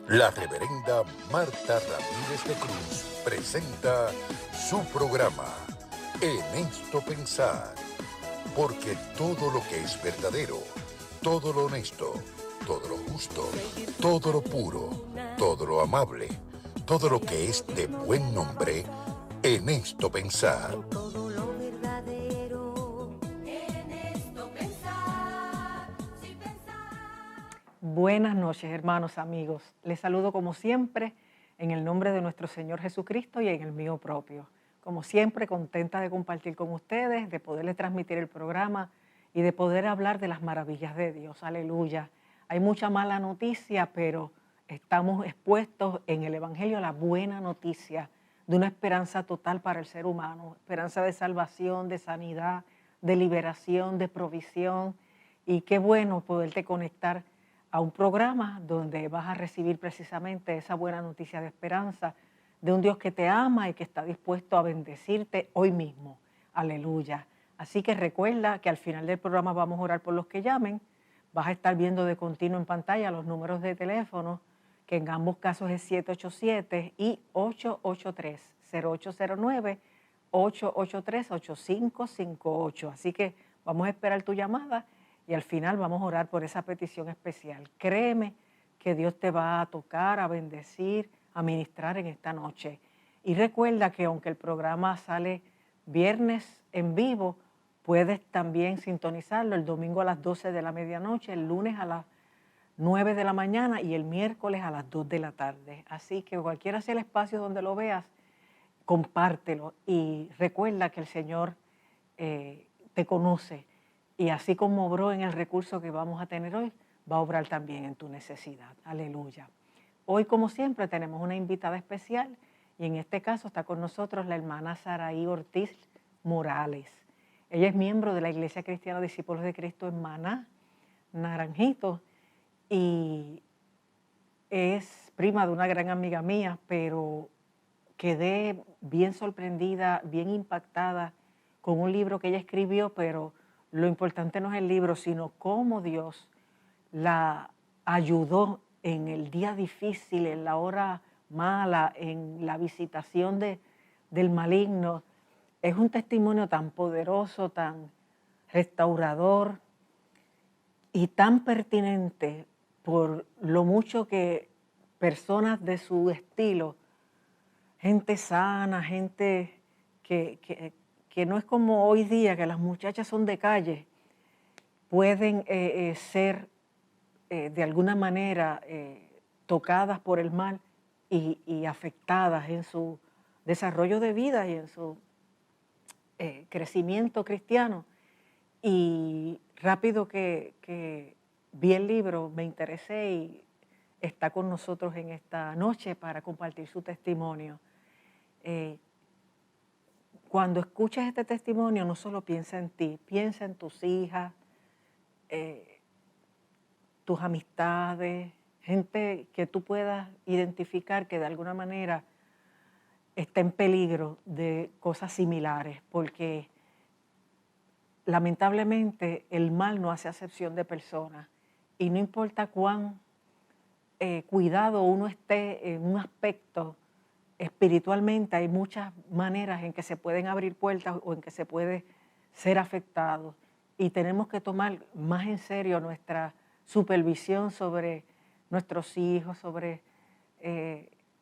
La reverenda Marta Ramírez de Cruz presenta su programa En esto pensar, porque todo lo que es verdadero, todo lo honesto, todo lo justo, todo lo puro, todo lo amable, todo lo que es de buen nombre, en esto pensar. Todo lo verdadero, en esto pensar, sin pensar. Buenas noches, hermanos, amigos. Les saludo como siempre en el nombre de nuestro Señor Jesucristo y en el mío propio. Como siempre, contenta de compartir con ustedes, de poderles transmitir el programa y de poder hablar de las maravillas de Dios. Aleluya. Hay mucha mala noticia, pero estamos expuestos en el Evangelio a la buena noticia de una esperanza total para el ser humano, esperanza de salvación, de sanidad, de liberación, de provisión. Y qué bueno poderte conectar a un programa donde vas a recibir precisamente esa buena noticia de esperanza de un Dios que te ama y que está dispuesto a bendecirte hoy mismo. Aleluya. Así que recuerda que al final del programa vamos a orar por los que llamen. Vas a estar viendo de continuo en pantalla los números de teléfono, que en ambos casos es 787 y 883-0809, 883-8558. Así que vamos a esperar tu llamada y al final vamos a orar por esa petición especial. Créeme que Dios te va a tocar, a bendecir, a ministrar en esta noche. Y recuerda que aunque el programa sale viernes en vivo, puedes también sintonizarlo el domingo a las 12 de la medianoche, el lunes a las 9 de la mañana y el miércoles a las 2 de la tarde. Así que cualquiera sea el espacio donde lo veas, compártelo y recuerda que el Señor te conoce y así como obró en el recurso que vamos a tener hoy, va a obrar también en tu necesidad. Aleluya. Hoy, como siempre, tenemos una invitada especial y en este caso está con nosotros la hermana Saraí Ortiz Morales. Ella es miembro de la Iglesia Cristiana Discípulos de Cristo en Maná, Naranjito, y es prima de una gran amiga mía, pero quedé bien sorprendida, bien impactada con un libro que ella escribió, pero lo importante no es el libro, sino cómo Dios la ayudó en el día difícil, en la hora mala, en la visitación del maligno. Es un testimonio tan poderoso, tan restaurador y tan pertinente por lo mucho que personas de su estilo, gente sana, gente que no es como hoy día, que las muchachas son de calle, pueden ser de alguna manera tocadas por el mal y afectadas en su desarrollo de vida y en su crecimiento cristiano. Y rápido que vi el libro, me interesé y está con nosotros en esta noche para compartir su testimonio. Cuando escuchas este testimonio, no solo piensa en ti, piensa en tus hijas, tus amistades, gente que tú puedas identificar que de alguna manera está en peligro de cosas similares, porque lamentablemente el mal no hace acepción de personas y no importa cuán cuidado uno esté en un aspecto espiritualmente, hay muchas maneras en que se pueden abrir puertas o en que se puede ser afectado y tenemos que tomar más en serio nuestra supervisión sobre nuestros hijos, sobre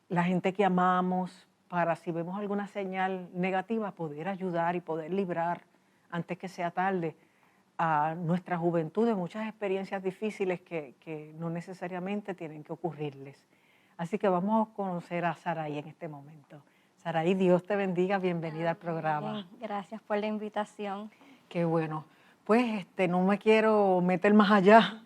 la gente que amamos, para si vemos alguna señal negativa poder ayudar y poder librar antes que sea tarde a nuestra juventud de muchas experiencias difíciles que no necesariamente tienen que ocurrirles. Así que vamos a conocer a Saraí en este momento. Saraí, Dios te bendiga, bienvenida al programa. Gracias por la invitación. Qué bueno. Pues no me quiero meter más allá.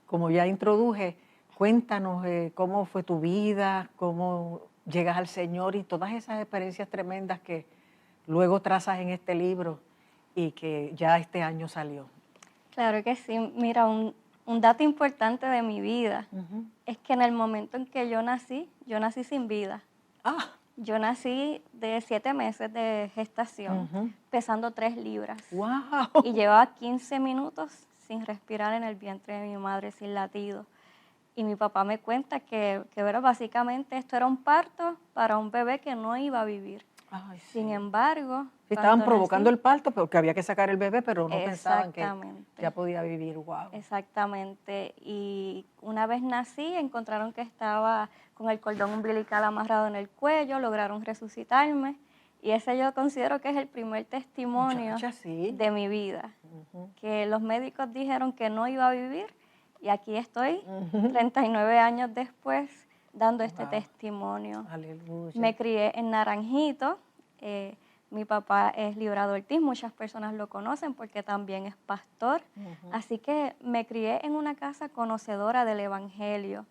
Como ya introduje, cuéntanos cómo fue tu vida, cómo llegas al Señor y todas esas experiencias tremendas que luego trazas en este libro y que ya este año salió. Claro que sí. Mira, un dato importante de mi vida es que en el momento en que yo nací sin vida. Ah, Yo nací de 7 meses de gestación, pesando 3 libras. wow. Y llevaba 15 minutos sin respirar en el vientre de mi madre, sin latido. Y mi papá me cuenta que ¿verdad? Básicamente esto era un parto para un bebé que no iba a vivir. Ay, Sin sí. embargo, Sí, estaban cuando provocando nací, el parto porque había que sacar el bebé, pero no pensaban que exactamente, ya podía vivir. Wow. exactamente. Y una vez nací, encontraron que estaba con el cordón umbilical amarrado en el cuello, lograron resucitarme. Y ese yo considero que es el primer testimonio Muchacha, sí. de mi vida. Ujú. Que los médicos dijeron que no iba a vivir y aquí estoy, Ujú. 39 años después, dando este Wow. testimonio. Aleluya. Me crié en Naranjito, mi papá es Librado Ortiz, muchas personas lo conocen porque también es pastor, Ujú. así que me crié en una casa conocedora del Evangelio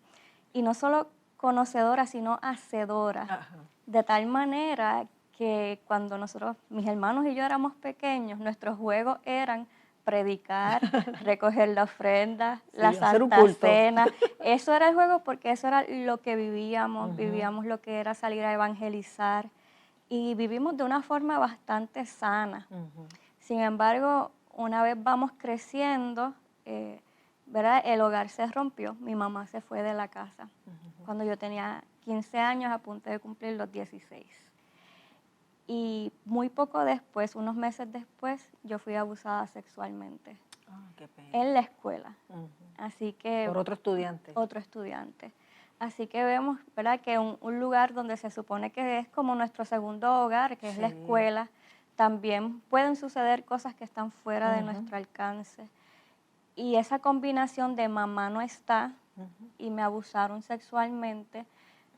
y no solo conocedora, sino hacedora, Ajá. de tal manera que cuando nosotros, mis hermanos y yo éramos pequeños, nuestros juegos eran predicar, recoger la ofrenda, Sí, la hacer un Santa culto. Cena. Eso era el juego porque eso era lo que vivíamos, Ujú. vivíamos lo que era salir a evangelizar y vivimos de una forma bastante sana. Ujú. Sin embargo, una vez vamos creciendo, ¿verdad? El hogar se rompió, mi mamá se fue de la casa cuando yo tenía 15 años, a punto de cumplir los 16. Y muy poco después, unos meses después, yo fui abusada sexualmente Ah, qué pena. en la escuela. Ujú. Así que Por otro estudiante. otro estudiante. Así que vemos, ¿verdad?, que un lugar donde se supone que es como nuestro segundo hogar, que es la Sí. escuela, también pueden suceder cosas que están fuera de Ujú. nuestro alcance. Y esa combinación de mamá no está Ujú. y me abusaron sexualmente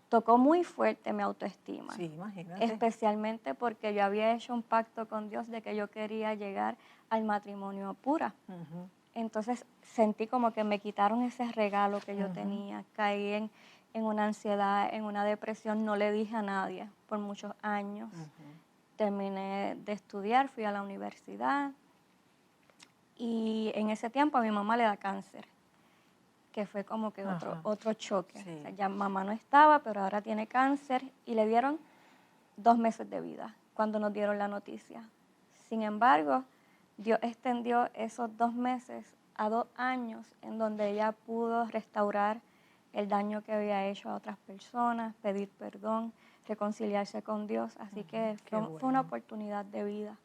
tocó muy fuerte mi autoestima. Sí, imagínate. Especialmente porque yo había hecho un pacto con Dios de que yo quería llegar al matrimonio pura. Ujú. Entonces sentí como que me quitaron ese regalo que yo Ujú. tenía, caí en una ansiedad, en una depresión, no le dije a nadie por muchos años. Ujú. Terminé de estudiar, fui a la universidad y en ese tiempo a mi mamá le da cáncer, que fue como que Ajá. otro choque. Sí. O sea, ya mamá no estaba, pero ahora tiene cáncer y le dieron 2 meses de vida cuando nos dieron la noticia. Sin embargo, Dios extendió esos 2 meses a 2 años en donde ella pudo restaurar el daño que había hecho a otras personas, pedir perdón, reconciliarse con Dios. Así que Qué fue una bueno. oportunidad de vida.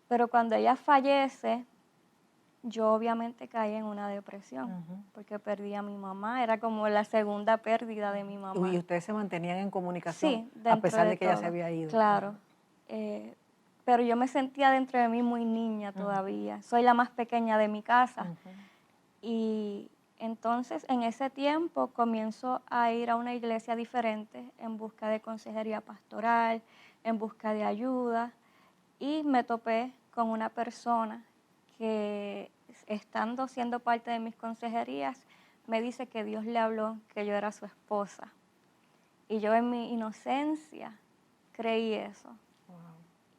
Pero cuando ella fallece, yo obviamente caí en una depresión Ujú. porque perdí a mi mamá. Era como la segunda pérdida de mi mamá. Y ustedes se mantenían en comunicación Sí, a dentro pesar de de que ella se todo, había ido. claro. Pero yo me sentía dentro de mí muy niña todavía. Soy la más pequeña de mi casa. Ujú. Y entonces en ese tiempo comienzo a ir a una iglesia diferente en busca de consejería pastoral, en busca de ayuda. Y me topé con una persona que, estando siendo parte de mis consejerías, me dice que Dios le habló que yo era su esposa. Y yo en mi inocencia creí eso. Wow.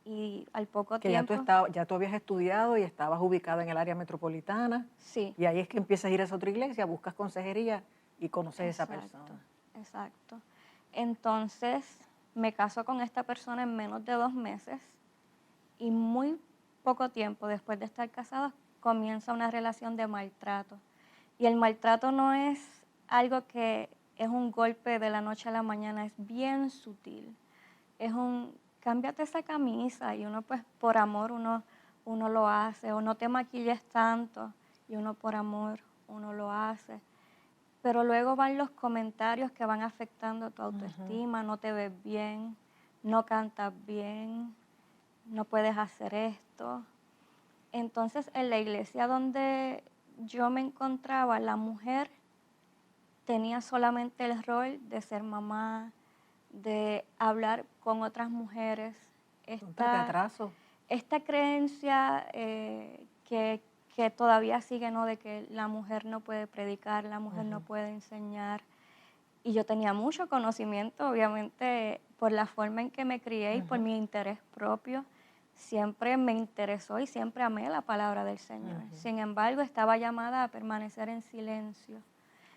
Y al poco Que ya tiempo, ya tú habías estudiado y estabas ubicada en el área metropolitana. sí, Y ahí es que empiezas a ir a esa otra iglesia, buscas consejería y conoces a esa exacto, persona. exacto. Entonces me caso con esta persona en menos de 2 meses y muy poco tiempo después de estar casados comienza una relación de maltrato. Y el maltrato no es algo que es un golpe de la noche a la mañana, es bien sutil. Es un, cámbiate esa camisa y uno pues por amor uno lo hace, o no te maquilles tanto y uno por amor uno lo hace. Pero luego van los comentarios que van afectando tu autoestima, no te ves bien, no cantas bien, no puedes hacer esto. Entonces en la iglesia donde yo me encontraba, la mujer tenía solamente el rol de ser mamá, de hablar con otras mujeres. Contra, qué atraso. Esta creencia que todavía sigue, ¿no?, de que la mujer no puede predicar, la mujer no puede enseñar. Y yo tenía mucho conocimiento, obviamente, por la forma en que me crié y por mi interés propio. Siempre me interesó y siempre amé la palabra del Señor. Sin embargo, estaba llamada a permanecer en silencio.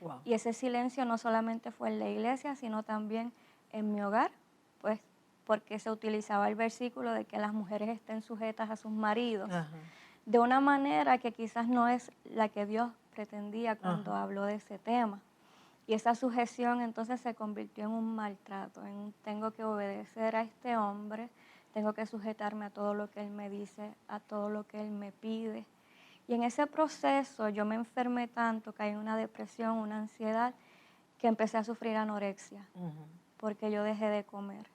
Wow. Y ese silencio no solamente fue en la iglesia, sino también en mi hogar, pues porque se utilizaba el versículo de que las mujeres estén sujetas a sus maridos, Ajá. de una manera que quizás no es la que Dios pretendía cuando Ajá. habló de ese tema. Y esa sujeción entonces se convirtió en un maltrato, tengo que obedecer a este hombre, tengo que sujetarme a todo lo que él me dice, a todo lo que él me pide. Y en ese proceso yo me enfermé tanto, caí en una depresión, una ansiedad, que empecé a sufrir anorexia, porque yo dejé de comer.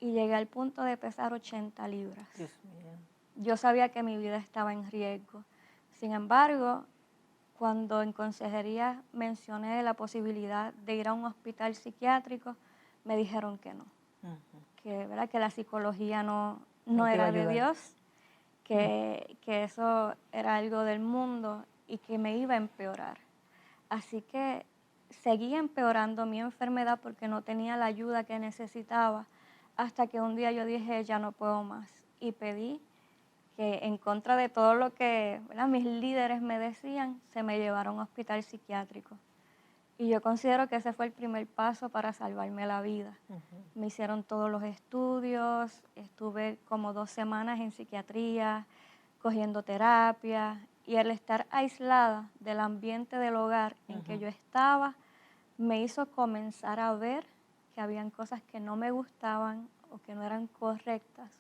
Y llegué al punto de pesar 80 libras. Dios mío. Yo sabía que mi vida estaba en riesgo. Sin embargo, cuando en consejería mencioné la posibilidad de ir a un hospital psiquiátrico, me dijeron que no, que, ¿verdad?, que la psicología no No te iba a era de ayudar. Dios, que eso era algo del mundo y que me iba a empeorar. Así que seguí empeorando mi enfermedad porque no tenía la ayuda que necesitaba, hasta que un día yo dije, ya no puedo más, y pedí que, en contra de todo lo que, ¿verdad?, mis líderes me decían, se me llevaron a un hospital psiquiátrico. Y yo considero que ese fue el primer paso para salvarme la vida. Me hicieron todos los estudios, estuve como 2 semanas en psiquiatría, cogiendo terapia, y el estar aislada del ambiente del hogar en que yo estaba, me hizo comenzar a ver que habían cosas que no me gustaban o que no eran correctas,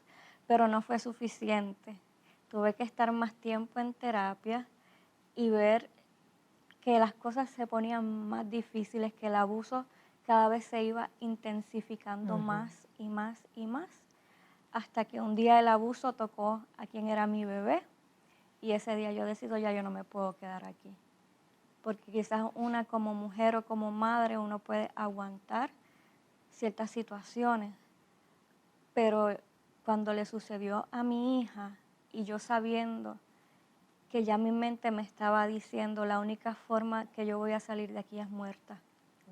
pero no fue suficiente. Tuve que estar más tiempo en terapia y ver que las cosas se ponían más difíciles, que el abuso cada vez se iba intensificando más y más y más, hasta que un día el abuso tocó a quien era mi bebé, y ese día yo decido, ya yo no me puedo quedar aquí, porque quizás una como mujer o como madre uno puede aguantar ciertas situaciones, pero cuando le sucedió a mi hija y yo sabiendo que ya mi mente me estaba diciendo, la única forma que yo voy a salir de aquí es muerta.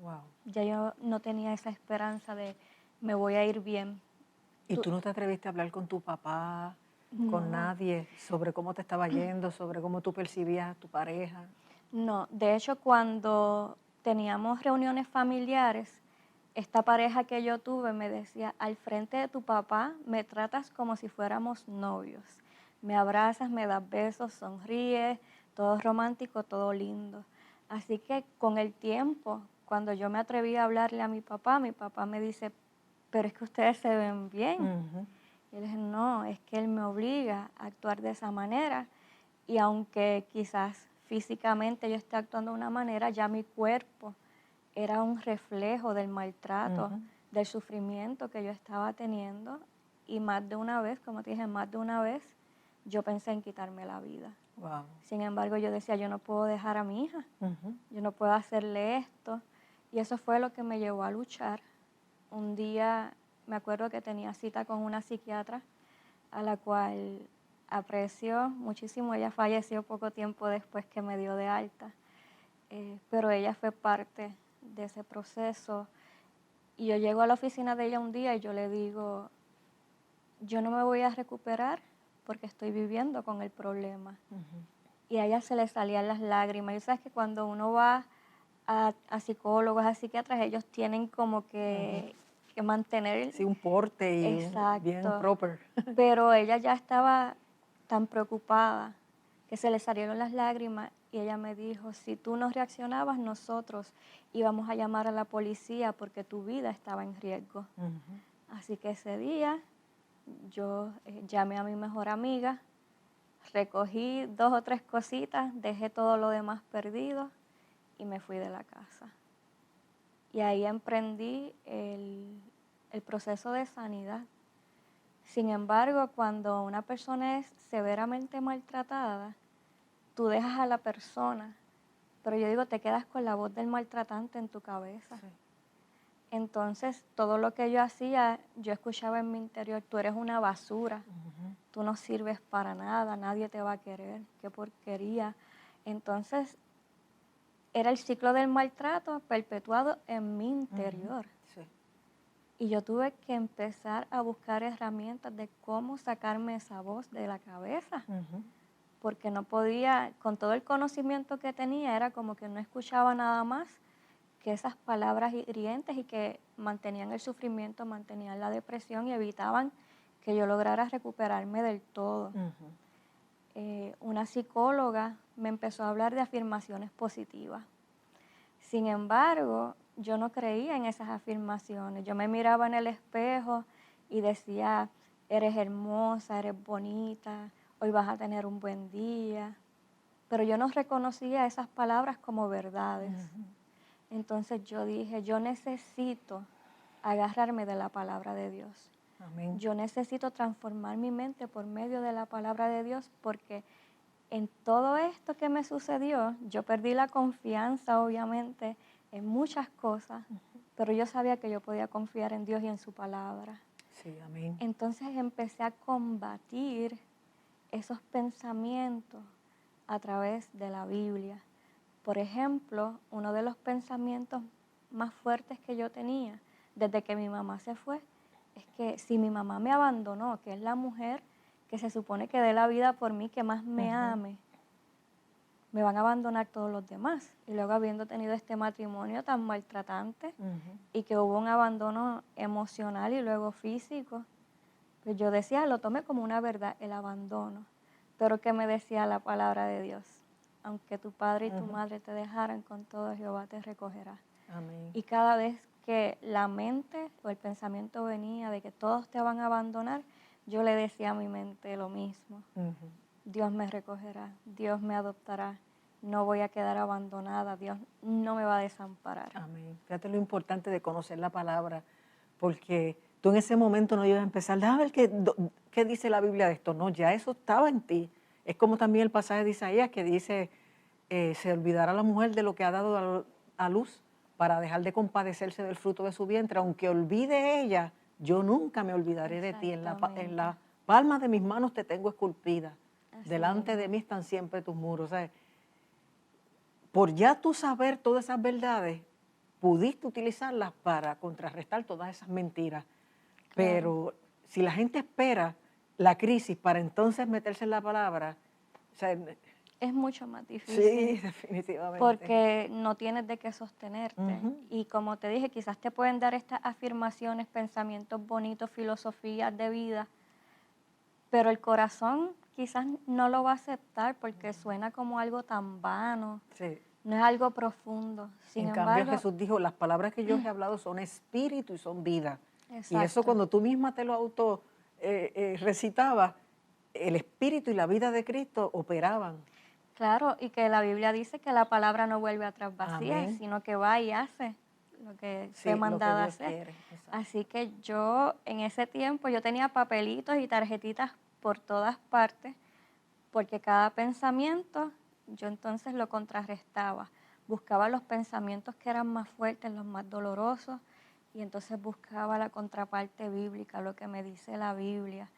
Wow. Ya yo no tenía esa esperanza de me voy a ir bien. ¿Y tú no te atreviste a hablar con tu papá, con No. nadie, sobre cómo te estaba yendo, sobre cómo tú percibías a tu pareja? No, de hecho cuando teníamos reuniones familiares, esta pareja que yo tuve me decía, al frente de tu papá me tratas como si fuéramos novios. Me abrazas, me das besos, sonríes, todo romántico, todo lindo. Así que con el tiempo, cuando yo me atreví a hablarle a mi papá me dice, pero es que ustedes se ven bien. Y yo le dije, no, es que él me obliga a actuar de esa manera. Y aunque quizás físicamente yo esté actuando de una manera, ya mi cuerpo era un reflejo del maltrato, del sufrimiento que yo estaba teniendo. Y más de una vez, como te dije, más de una vez, yo pensé en quitarme la vida. Wow. Sin embargo, yo decía, yo no puedo dejar a mi hija, yo no puedo hacerle esto. Y eso fue lo que me llevó a luchar. Un día me acuerdo que tenía cita con una psiquiatra a la cual aprecio muchísimo. Ella falleció poco tiempo después que me dio de alta, pero ella fue parte de ese proceso. Y yo llego a la oficina de ella un día y yo le digo, yo no me voy a recuperar porque estoy viviendo con el problema. Y a ella se le salían las lágrimas. Y sabes que cuando uno va a psicólogos, a psiquiatras, ellos tienen como que mantener... Sí, un porte y bien Exacto. proper. Pero ella ya estaba tan preocupada que se le salieron las lágrimas y ella me dijo, si tú no reaccionabas, nosotros íbamos a llamar a la policía porque tu vida estaba en riesgo. Así que ese día yo llamé a mi mejor amiga, recogí 2 o 3 cositas, dejé todo lo demás perdido y me fui de la casa. Y ahí emprendí el proceso de sanidad. Sin embargo, cuando una persona es severamente maltratada, tú dejas a la persona, pero yo digo, te quedas con la voz del maltratante en tu cabeza. Sí. Entonces, todo lo que yo hacía, yo escuchaba en mi interior, tú eres una basura, tú no sirves para nada, nadie te va a querer, qué porquería. Entonces, era el ciclo del maltrato perpetuado en mi interior. Sí. Y yo tuve que empezar a buscar herramientas de cómo sacarme esa voz de la cabeza, porque no podía, con todo el conocimiento que tenía, era como que no escuchaba nada más que esas palabras hirientes y que mantenían el sufrimiento, mantenían la depresión y evitaban que yo lograra recuperarme del todo. Una psicóloga me empezó a hablar de afirmaciones positivas. Sin embargo, yo no creía en esas afirmaciones. Yo me miraba en el espejo y decía, eres hermosa, eres bonita, hoy vas a tener un buen día. Pero yo no reconocía esas palabras como verdades. Entonces yo dije, yo necesito agarrarme de la palabra de Dios. Amén. Yo necesito transformar mi mente por medio de la palabra de Dios, porque en todo esto que me sucedió, yo perdí la confianza, obviamente, en muchas cosas, pero yo sabía que yo podía confiar en Dios y en su palabra. Sí, amén. Entonces empecé a combatir esos pensamientos a través de la Biblia. Por ejemplo, uno de los pensamientos más fuertes que yo tenía desde que mi mamá se fue es que si mi mamá me abandonó, que es la mujer que se supone que dé la vida por mí, que más me ame, me van a abandonar todos los demás. Y luego, habiendo tenido este matrimonio tan maltratante y que hubo un abandono emocional y luego físico, pues yo decía, lo tomé como una verdad, el abandono. Pero ¿qué me decía la palabra de Dios? Aunque tu padre y tu madre te dejaran, con todo Jehová te recogerá. Amén. Y cada vez que la mente o el pensamiento venía de que todos te van a abandonar, yo le decía a mi mente lo mismo. Dios me recogerá, Dios me adoptará, no voy a quedar abandonada, Dios no me va a desamparar. Amén. Fíjate lo importante de conocer la palabra, porque tú en ese momento no ibas a empezar, a ver qué dice la Biblia de esto. No, ya eso estaba en ti. Es como también el pasaje de Isaías que dice, se olvidará la mujer de lo que ha dado a luz para dejar de compadecerse del fruto de su vientre. Aunque olvide ella, yo nunca me olvidaré de ti. En la palma de mis manos te tengo esculpida. Así Delante mismo. de mí están siempre tus muros. O sea, por ya tú saber todas esas verdades, pudiste utilizarlas para contrarrestar todas esas mentiras. Claro. Pero si la gente espera la crisis para entonces meterse en la palabra, o sea, Es mucho más difícil. sí, definitivamente. Porque no tienes de qué sostenerte. Y como te dije, quizás te pueden dar estas afirmaciones, pensamientos bonitos, filosofías de vida, pero el corazón quizás no lo va a aceptar porque suena como algo tan vano, Sí. no es algo profundo. Sin En cambio, embargo, Jesús dijo, las palabras que yo os he hablado son espíritu y son vida. Y eso exacto. cuando tú misma te lo auto recitabas, el espíritu y la vida de Cristo operaban. Claro, y que la Biblia dice que la palabra no vuelve atrás vacía, Amén. sino que va y hace lo que Sí, fue lo que mandada a Dios hacer. quiere. Exacto. Así que yo en ese tiempo yo tenía papelitos y tarjetitas por todas partes, porque cada pensamiento yo entonces lo contrarrestaba. Buscaba los pensamientos que eran más fuertes, los más dolorosos, y entonces buscaba la contraparte bíblica, lo que me dice la Biblia.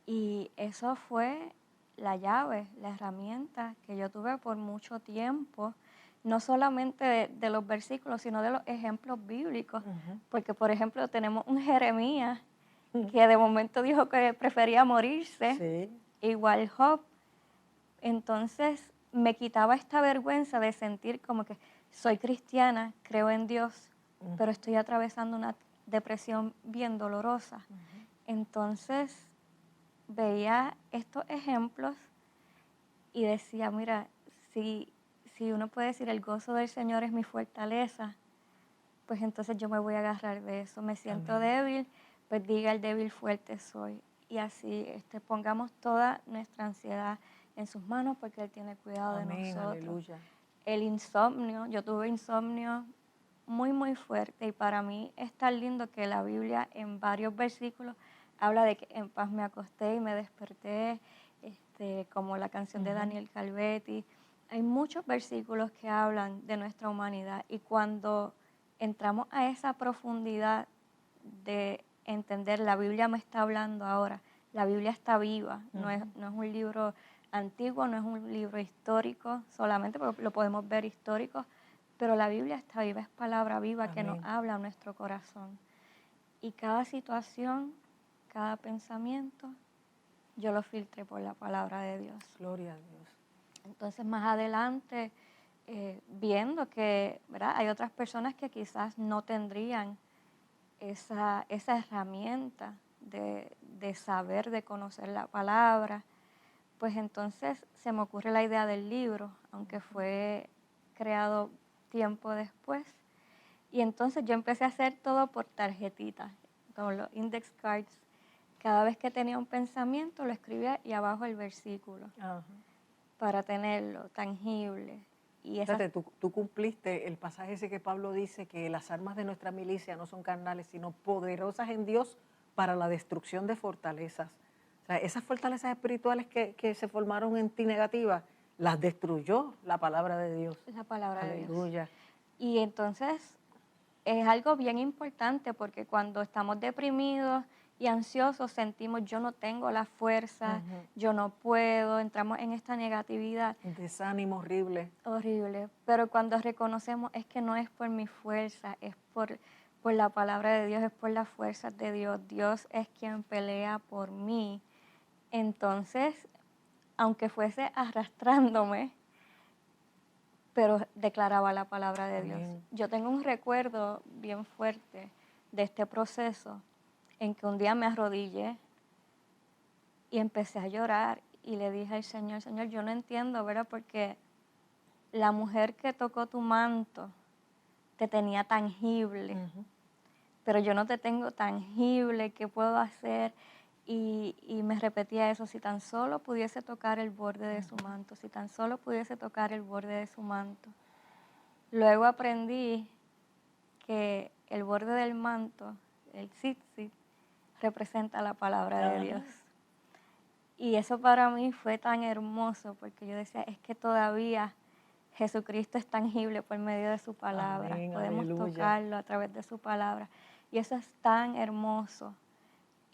Y eso fue la llave, la herramienta que yo tuve por mucho tiempo, no solamente de los versículos, sino de los ejemplos bíblicos. Porque, por ejemplo, tenemos un Jeremías que de momento dijo que prefería morirse, Sí. igual Job. Entonces me quitaba esta vergüenza de sentir como que soy cristiana, creo en Dios, pero estoy atravesando una depresión bien dolorosa. Entonces veía estos ejemplos y decía, mira, si uno puede decir el gozo del Señor es mi fortaleza, pues entonces yo me voy a agarrar de eso. Me siento débil, pues diga el débil fuerte soy. Y así pongamos toda nuestra ansiedad en sus manos porque Él tiene cuidado de Amén, nosotros. aleluya. El insomnio, yo tuve insomnio muy, muy fuerte y para mí es tan lindo que la Biblia en varios versículos habla de que en paz me acosté y me desperté, como la canción de Daniel Calvetti. Hay muchos versículos que hablan de nuestra humanidad y cuando entramos a esa profundidad de entender, la Biblia me está hablando ahora, la Biblia está viva, no es un libro antiguo, no es un libro histórico solamente, porque lo podemos ver histórico, pero la Biblia está viva, es palabra viva que nos Amén. habla a nuestro corazón. Y cada situación, cada pensamiento, yo lo filtré por la palabra de Dios. Gloria a Dios. Entonces, más adelante, viendo que, ¿verdad?, hay otras personas que quizás no tendrían esa herramienta de saber, de conocer la palabra, pues entonces se me ocurre la idea del libro, aunque fue creado tiempo después. Y entonces yo empecé a hacer todo por tarjetitas, con los index cards. Cada vez que tenía un pensamiento lo escribía y abajo el versículo Ajá. para tenerlo tangible. Y esas, Fíjate, tú cumpliste el pasaje ese que Pablo dice que las armas de nuestra milicia no son carnales, sino poderosas en Dios para la destrucción de fortalezas. O sea, esas fortalezas espirituales que se formaron en ti negativas, las destruyó la palabra de Dios. la palabra de Dios. Aleluya. Y entonces es algo bien importante porque cuando estamos deprimidos y ansiosos sentimos yo no tengo la fuerza, Ujú. yo no puedo, entramos en esta negatividad Un desánimo horrible. horrible. Pero cuando reconocemos es que no es por mi fuerza, es por la palabra de Dios, es por las fuerzas de Dios. Dios es quien pelea por mí. Entonces, aunque fuese arrastrándome, pero declaraba la palabra de Dios. Amén. Yo tengo un recuerdo bien fuerte de este proceso en que un día me arrodillé y empecé a llorar y le dije al Señor, Señor, yo no entiendo, ¿verdad? Porque la mujer que tocó tu manto te tenía tangible, Ujú. pero yo no te tengo tangible, ¿qué puedo hacer? Y me repetía eso, si tan solo pudiese tocar el borde de su manto, si tan solo pudiese tocar el borde de su manto. Luego aprendí que el borde del manto, el tzitzit, representa la palabra de Ajá. Dios. Y eso para mí fue tan hermoso porque yo decía, es que todavía Jesucristo es tangible por medio de su palabra. Amén, Podemos aleluya. tocarlo a través de su palabra. Y eso es tan hermoso.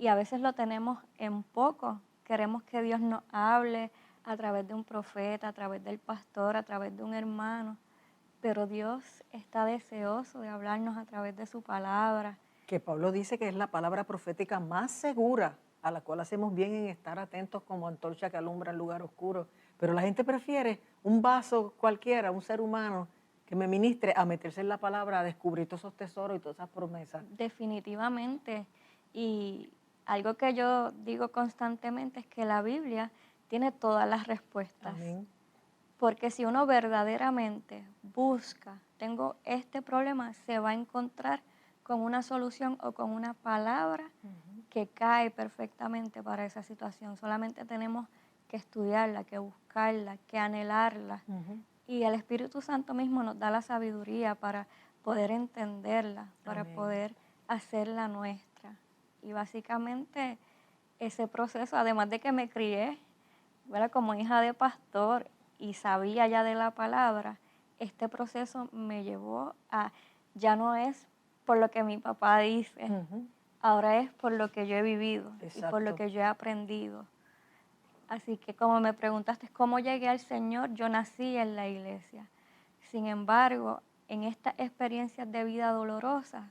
Y a veces lo tenemos en poco. Queremos que Dios nos hable a través de un profeta, a través del pastor, a través de un hermano. Pero Dios está deseoso de hablarnos a través de su palabra. Que Pablo dice que es la palabra profética más segura, a la cual hacemos bien en estar atentos como antorcha que alumbra el lugar oscuro. Pero la gente prefiere un vaso cualquiera, un ser humano que me ministre, a meterse en la palabra, a descubrir todos esos tesoros y todas esas promesas. Definitivamente. Y algo que yo digo constantemente es que la Biblia tiene todas las respuestas. Amén. Porque si uno verdaderamente busca, tengo este problema, se va a encontrar con una solución o con una palabra que cae perfectamente para esa situación. Solamente tenemos que estudiarla, que buscarla, que anhelarla. Ujú. Y el Espíritu Santo mismo nos da la sabiduría para poder entenderla, para Amén. poder hacerla nuestra. Y básicamente ese proceso, además de que me crié, ¿verdad?, como hija de pastor y sabía ya de la palabra, este proceso me llevó a, ya no es por lo que mi papá dice, Ujú. ahora es por lo que yo he vivido y por lo Exacto. que yo he aprendido. Así que como me preguntaste cómo llegué al Señor, yo nací en la iglesia. Sin embargo, en estas experiencias de vida dolorosas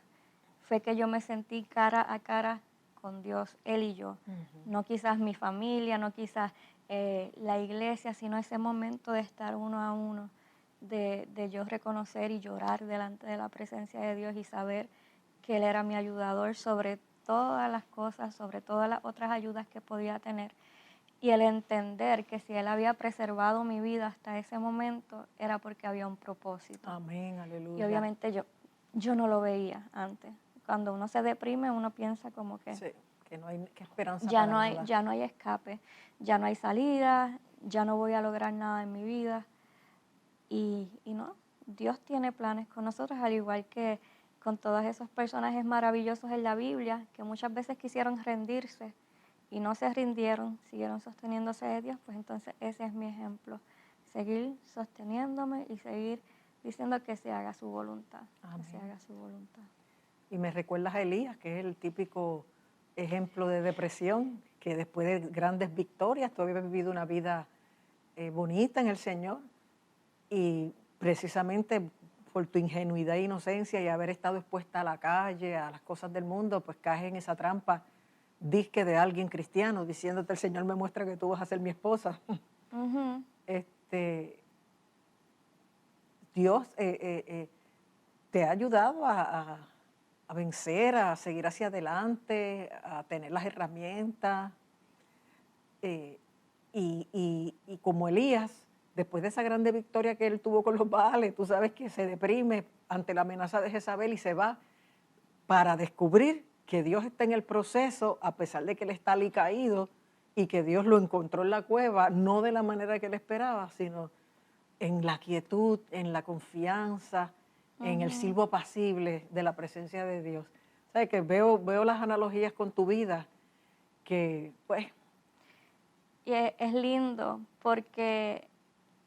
fue que yo me sentí cara a cara con Dios, Él y yo. Ujú. No quizás mi familia, no quizás la iglesia, sino ese momento de estar uno a uno, de yo reconocer y llorar delante de la presencia de Dios y saber que Él era mi ayudador sobre todas las cosas, sobre todas las otras ayudas que podía tener. Y el entender que si Él había preservado mi vida hasta ese momento era porque había un propósito. Amén, Y aleluya. obviamente yo no lo veía antes. Cuando uno se deprime, uno piensa como que Sí, que no hay que esperanza ya para no hay, nada. ya no hay escape, ya no hay salida, ya no voy a lograr nada en mi vida. Y no, Dios tiene planes con nosotros, al igual que con todos esos personajes maravillosos en la Biblia, que muchas veces quisieron rendirse y no se rindieron, siguieron sosteniéndose de Dios, pues entonces ese es mi ejemplo. Seguir sosteniéndome y seguir diciendo que se haga su voluntad, que se Amén. haga su voluntad. Y me recuerdas a Elías, que es el típico ejemplo de depresión, que después de grandes victorias tú habías vivido una vida bonita en el Señor y precisamente por tu ingenuidad e inocencia y haber estado expuesta a la calle, a las cosas del mundo, pues caes en esa trampa disque de alguien cristiano diciéndote el Señor me muestra que tú vas a ser mi esposa. Ujú. Este, Dios te ha ayudado a vencer, a seguir hacia adelante, a tener las herramientas. Y como Elías, después de esa grande victoria que él tuvo con los Baales, tú sabes que se deprime ante la amenaza de Jezabel y se va para descubrir que Dios está en el proceso, a pesar de que él está alicaído y que Dios lo encontró en la cueva, no de la manera que él esperaba, sino en la quietud, en la confianza, en el silbo apacible de la presencia de Dios. ¿Sabes? Que veo las analogías con tu vida, que pues... Y es lindo porque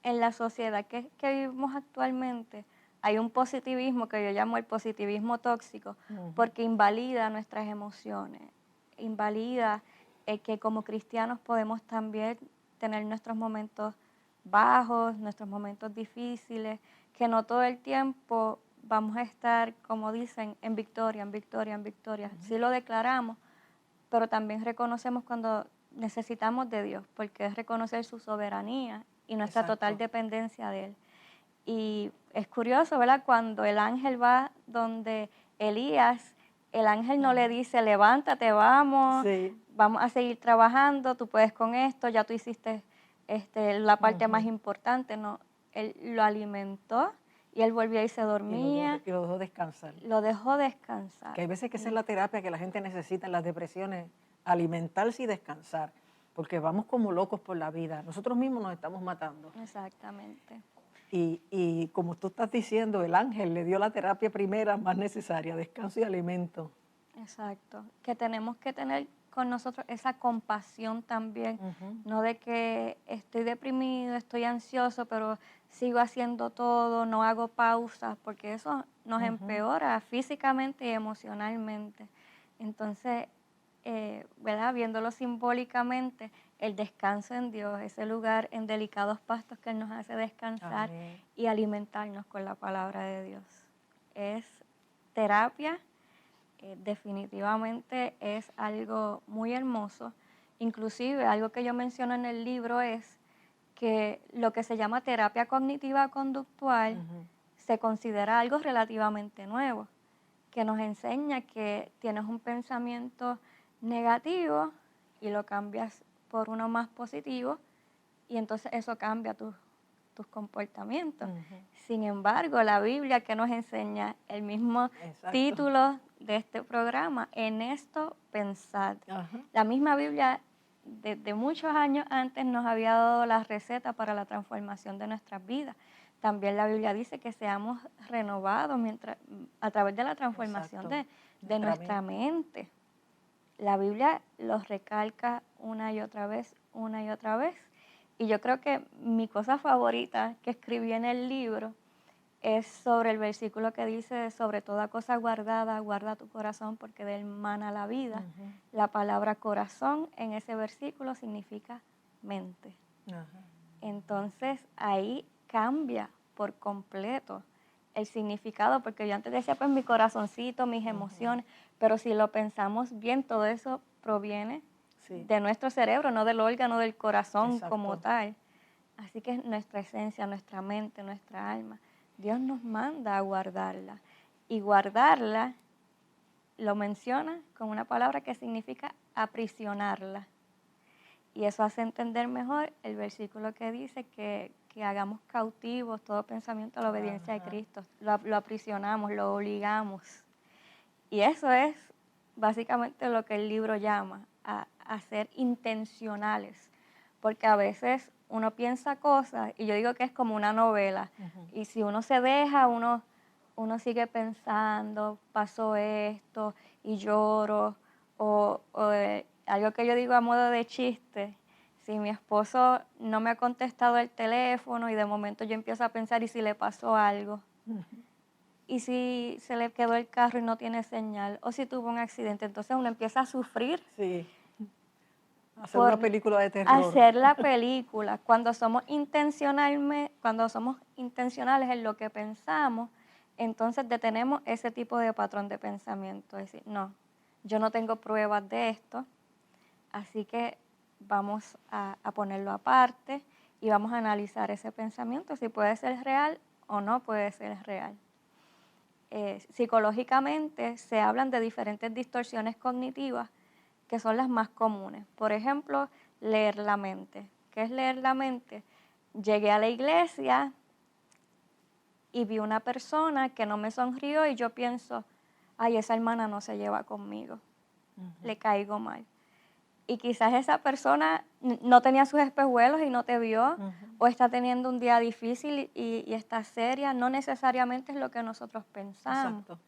en la sociedad que vivimos actualmente hay un positivismo que yo llamo el positivismo tóxico, porque invalida nuestras emociones, invalida que como cristianos podemos también tener nuestros momentos bajos, nuestros momentos difíciles, que no todo el tiempo vamos a estar, como dicen, en victoria, en victoria, en victoria. Sí lo declaramos, pero también reconocemos cuando necesitamos de Dios, porque es reconocer su soberanía y nuestra total dependencia de Él. Y es curioso, ¿verdad? Cuando el ángel va donde Elías, el ángel no le dice, levántate, vamos, vamos a seguir trabajando, tú puedes con esto, ya tú hiciste la parte más importante, no, él lo alimentó y él volvió y se dormía. Y lo dejó descansar. Lo dejó descansar. Que hay veces que esa es la terapia que la gente necesita en las depresiones, alimentarse y descansar, porque vamos como locos por la vida. Nosotros mismos nos estamos matando. Exactamente. Y como tú estás diciendo, el ángel le dio la terapia primera más necesaria, descanso y alimento. Exacto. Que tenemos que tener con nosotros esa compasión también, no de que estoy deprimido, estoy ansioso, pero sigo haciendo todo, no hago pausas, porque eso nos empeora físicamente y emocionalmente. Entonces, ¿verdad? Viéndolo simbólicamente, el descanso en Dios, ese lugar en delicados pastos que Él nos hace descansar y alimentarnos con la palabra de Dios. Es terapia. Definitivamente es algo muy hermoso. Inclusive algo que yo menciono en el libro es que lo que se llama terapia cognitiva conductual se considera algo relativamente nuevo, que nos enseña que tienes un pensamiento negativo y lo cambias por uno más positivo y entonces eso cambia tus comportamientos. Sin embargo, la Biblia que nos enseña el mismo título de este programa, en esto pensad. La misma Biblia desde muchos años antes nos había dado la receta para la transformación de nuestras vidas. También la Biblia dice que seamos renovados a través de la transformación de nuestra mente. La Biblia los recalca una y otra vez, una y otra vez. Y yo creo que mi cosa favorita que escribí en el libro es sobre el versículo que dice, sobre toda cosa guardada, guarda tu corazón porque de él mana la vida. La palabra corazón en ese versículo significa mente. Entonces ahí cambia por completo el significado, porque yo antes decía pues mi corazoncito, mis emociones, pero si lo pensamos bien, todo eso proviene de nuestro cerebro, no del órgano del corazón como tal. Así que nuestra esencia, nuestra mente, nuestra alma, Dios nos manda a guardarla. Y guardarla lo menciona con una palabra que significa aprisionarla. Y eso hace entender mejor el versículo que dice que hagamos cautivos todo pensamiento a la obediencia de Cristo. Lo aprisionamos, lo obligamos. Y eso es básicamente lo que el libro llama a ser intencionales, porque a veces uno piensa cosas y yo digo que es como una novela y si uno se deja, uno sigue pensando, pasó esto y lloro o algo que yo digo a modo de chiste, si mi esposo no me ha contestado el teléfono y de momento yo empiezo a pensar y si le pasó algo. Y si se le quedó el carro y no tiene señal, o si tuvo un accidente, entonces uno empieza a sufrir. Sí, hacer una película de terror. Hacer la película. Cuando somos intencionales en lo que pensamos, entonces detenemos ese tipo de patrón de pensamiento. Es decir, no, yo no tengo pruebas de esto, así que vamos a ponerlo aparte y vamos a analizar ese pensamiento, si puede ser real o no puede ser real. Psicológicamente se hablan de diferentes distorsiones cognitivas que son las más comunes. Por ejemplo, leer la mente. ¿Qué es leer la mente? Llegué a la iglesia y vi una persona que no me sonrió y yo pienso, ay, esa hermana no se lleva conmigo, le caigo mal. Y quizás esa persona no tenía sus espejuelos y no te vio, o está teniendo un día difícil y está seria, no necesariamente es lo que nosotros pensamos. Exacto.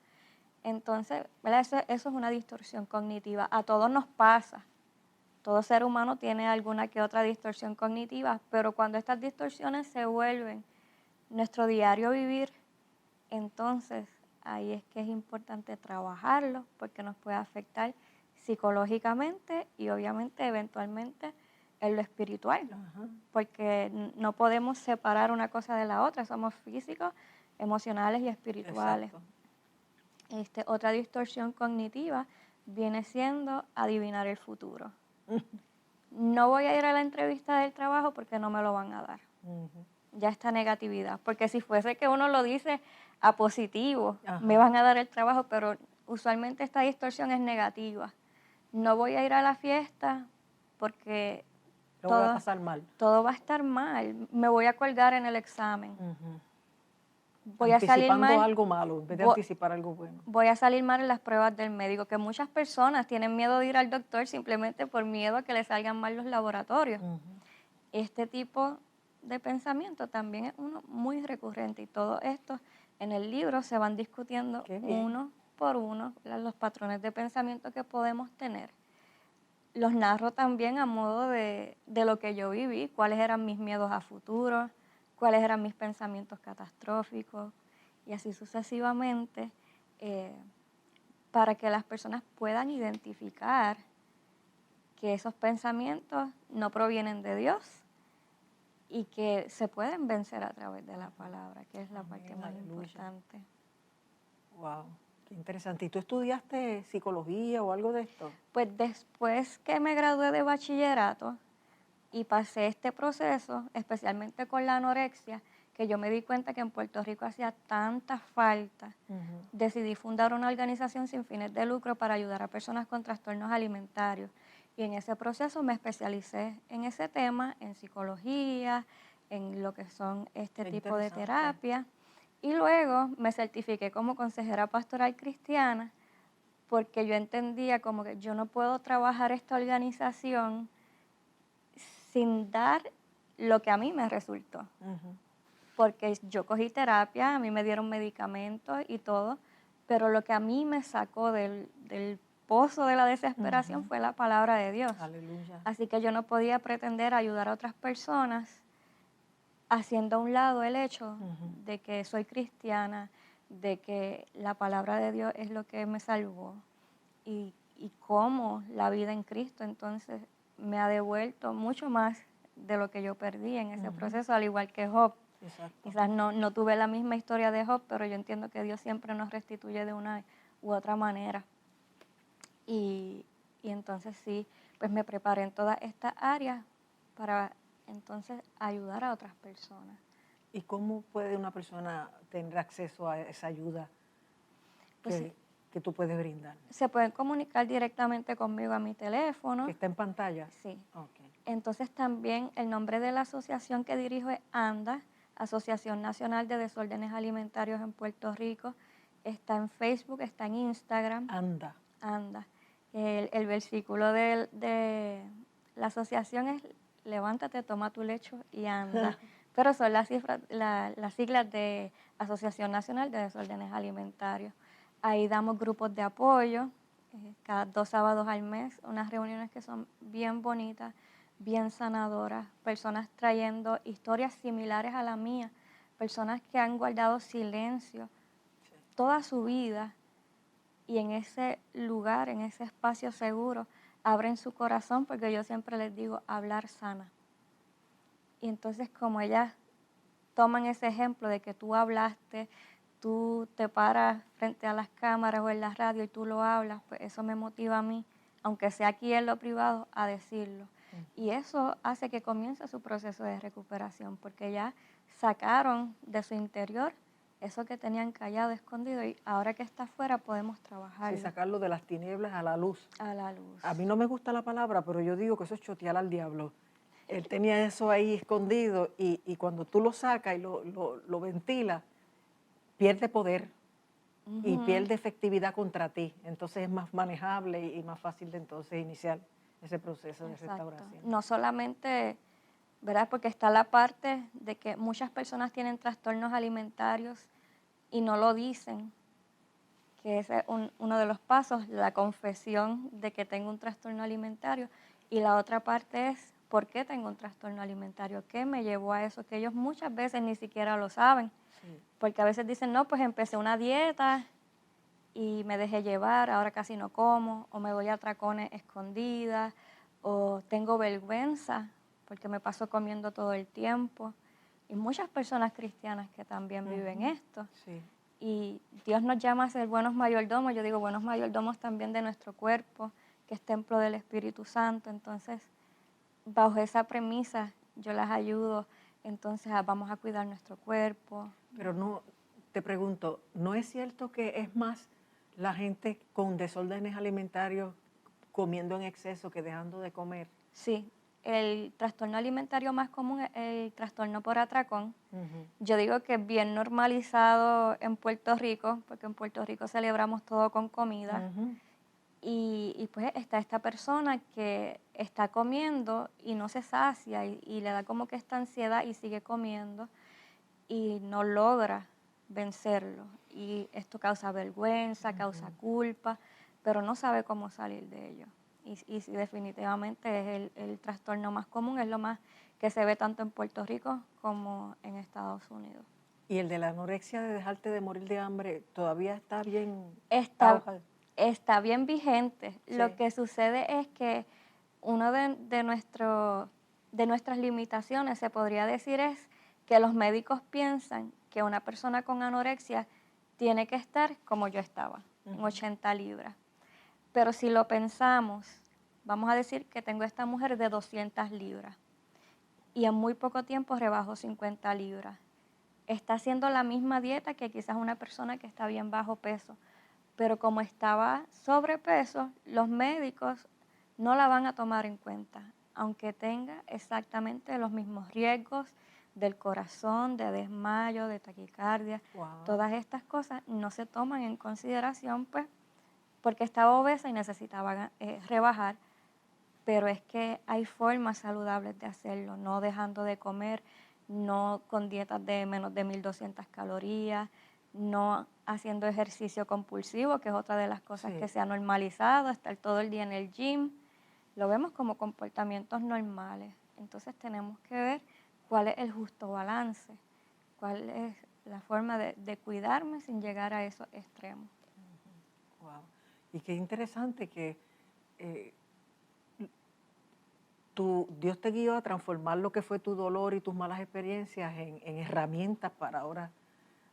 Entonces, ¿verdad? Eso es una distorsión cognitiva. A todos nos pasa. Todo ser humano tiene alguna que otra distorsión cognitiva, pero cuando estas distorsiones se vuelven nuestro diario vivir, entonces ahí es que es importante trabajarlo porque nos puede afectar psicológicamente y obviamente eventualmente en lo espiritual, porque no podemos separar una cosa de la otra, somos físicos, emocionales y espirituales. Exacto. Otra distorsión cognitiva viene siendo adivinar el futuro. No voy a ir a la entrevista del trabajo porque no me lo van a dar. Ya esta negatividad, porque si fuese que uno lo dice a positivo, me van a dar el trabajo, pero usualmente esta distorsión es negativa. No voy a ir a la fiesta porque Lo voy a pasar mal. todo va a estar mal, me voy a colgar en el examen. Voy Anticipando a salir mal, algo malo en vez de anticipar algo bueno. voy a salir mal en las pruebas del médico, que muchas personas tienen miedo de ir al doctor simplemente por miedo a que les salgan mal los laboratorios. Este tipo de pensamiento también es uno muy recurrente y todo esto en el libro se van discutiendo uno por uno los patrones de pensamiento que podemos tener. Los narro también a modo de lo que yo viví, cuáles eran mis miedos a futuro, cuáles eran mis pensamientos catastróficos y así sucesivamente, para que las personas puedan identificar que esos pensamientos no provienen de Dios y que se pueden vencer a través de la palabra, que es la parte más importante. Wow, qué interesante. ¿Y tú estudiaste psicología o algo de esto? Pues después que me gradué de bachillerato y pasé este proceso, especialmente con la anorexia, que yo me di cuenta que en Puerto Rico hacía tanta falta, decidí fundar una organización sin fines de lucro para ayudar a personas con trastornos alimentarios. Y en ese proceso me especialicé en ese tema, en psicología, en lo que son este tipo de terapia. Y luego me certifiqué como consejera pastoral cristiana porque yo entendía como que yo no puedo trabajar esta organización sin dar lo que a mí me resultó. Porque yo cogí terapia, a mí me dieron medicamentos y todo, pero lo que a mí me sacó del pozo de la desesperación fue la palabra de Dios. Aleluya. Así que yo no podía pretender ayudar a otras personas haciendo a un lado el hecho de que soy cristiana, de que la palabra de Dios es lo que me salvó y cómo la vida en Cristo entonces me ha devuelto mucho más de lo que yo perdí en ese proceso, al igual que Job. Exacto. Quizás no tuve la misma historia de Job, pero yo entiendo que Dios siempre nos restituye de una u otra manera. Y entonces sí, pues me preparé en todas estas áreas para entonces ayudar a otras personas. ¿Y cómo puede una persona tener acceso a esa ayuda que tú puedes brindar? Se pueden comunicar directamente conmigo a mi teléfono. ¿Que está en pantalla? Sí. Okay. Entonces también el nombre de la asociación que dirijo es ANDA, Asociación Nacional de Desórdenes Alimentarios en Puerto Rico. Está en Facebook, está en Instagram. ANDA. ANDA. El versículo de la asociación es levántate, toma tu lecho y anda. Pero son las siglas de Asociación Nacional de Desórdenes Alimentarios. Ahí damos grupos de apoyo, cada 2 sábados al mes, unas reuniones que son bien bonitas, bien sanadoras, personas trayendo historias similares a la mía, personas que han guardado silencio toda su vida y en ese lugar, en ese espacio seguro, abren su corazón porque yo siempre les digo, hablar sana. Y entonces como ellas toman ese ejemplo de que tú hablaste, tú te paras frente a las cámaras o en la radio y tú lo hablas, pues eso me motiva a mí, aunque sea aquí en lo privado, a decirlo. Y eso hace que comience su proceso de recuperación, porque ya sacaron de su interior eso que tenían callado, escondido, y ahora que está afuera podemos trabajar. Sí, sacarlo de las tinieblas a la luz. A la luz. A mí no me gusta la palabra, pero yo digo que eso es chotear al diablo. Él tenía eso ahí escondido y cuando tú lo sacas y lo ventilas, pierde poder y Ujú. pierde efectividad contra ti. Entonces es más manejable y más fácil de entonces iniciar ese proceso de Exacto. restauración. No solamente, ¿verdad? Porque está la parte de que muchas personas tienen trastornos alimentarios y no lo dicen, que ese es uno de los pasos, la confesión de que tengo un trastorno alimentario. Y la otra parte es, ¿por qué tengo un trastorno alimentario? ¿Qué me llevó a eso? Que ellos muchas veces ni siquiera lo saben, Sí. porque a veces dicen, no, pues empecé una dieta y me dejé llevar, ahora casi no como, o me doy atracones escondidas, o tengo vergüenza porque me paso comiendo todo el tiempo. Y muchas personas cristianas que también viven Ujú. esto. Sí. Y Dios nos llama a ser buenos mayordomos, yo digo buenos mayordomos también de nuestro cuerpo, que es templo del Espíritu Santo. Entonces, bajo esa premisa, yo las ayudo, entonces vamos a cuidar nuestro cuerpo. Pero no, te pregunto, ¿no es cierto que es más la gente con desórdenes alimentarios comiendo en exceso que dejando de comer? Sí, el trastorno alimentario más común es el trastorno por atracón. Ujú. Yo digo que es bien normalizado en Puerto Rico, porque en Puerto Rico celebramos todo con comida. Ujú. Y pues está esta persona que está comiendo y no se sacia y le da como que esta ansiedad y sigue comiendo y no logra vencerlo. Y esto causa vergüenza, causa culpa, pero no sabe cómo salir de ello. Y sí, definitivamente es el trastorno más común, es lo más que se ve tanto en Puerto Rico como en Estados Unidos. Y el de la anorexia de dejarte de morir de hambre todavía está bien Está, auge. está bien vigente. Lo Sí. que sucede es que uno de nuestras limitaciones, se podría decir, es que los médicos piensan que una persona con anorexia tiene que estar como yo estaba, en 80 libras. Pero si lo pensamos, vamos a decir que tengo esta mujer de 200 libras y en muy poco tiempo rebajó 50 libras. Está haciendo la misma dieta que quizás una persona que está bien bajo peso, pero como estaba sobrepeso, los médicos no la van a tomar en cuenta, aunque tenga exactamente los mismos riesgos del corazón, de desmayo, de taquicardia. Wow. Todas estas cosas no se toman en consideración, pues, porque estaba obesa y necesitaba rebajar, pero es que hay formas saludables de hacerlo, no dejando de comer, no con dietas de menos de 1200 calorías, no haciendo ejercicio compulsivo, que es otra de las cosas que Sí. se ha normalizado, estar todo el día en el gym, lo vemos como comportamientos normales. Entonces tenemos que ver cuál es el justo balance, cuál es la forma de cuidarme sin llegar a esos extremos. Wow. Y qué interesante que eh, Dios te guió a transformar lo que fue tu dolor y tus malas experiencias en herramientas para ahora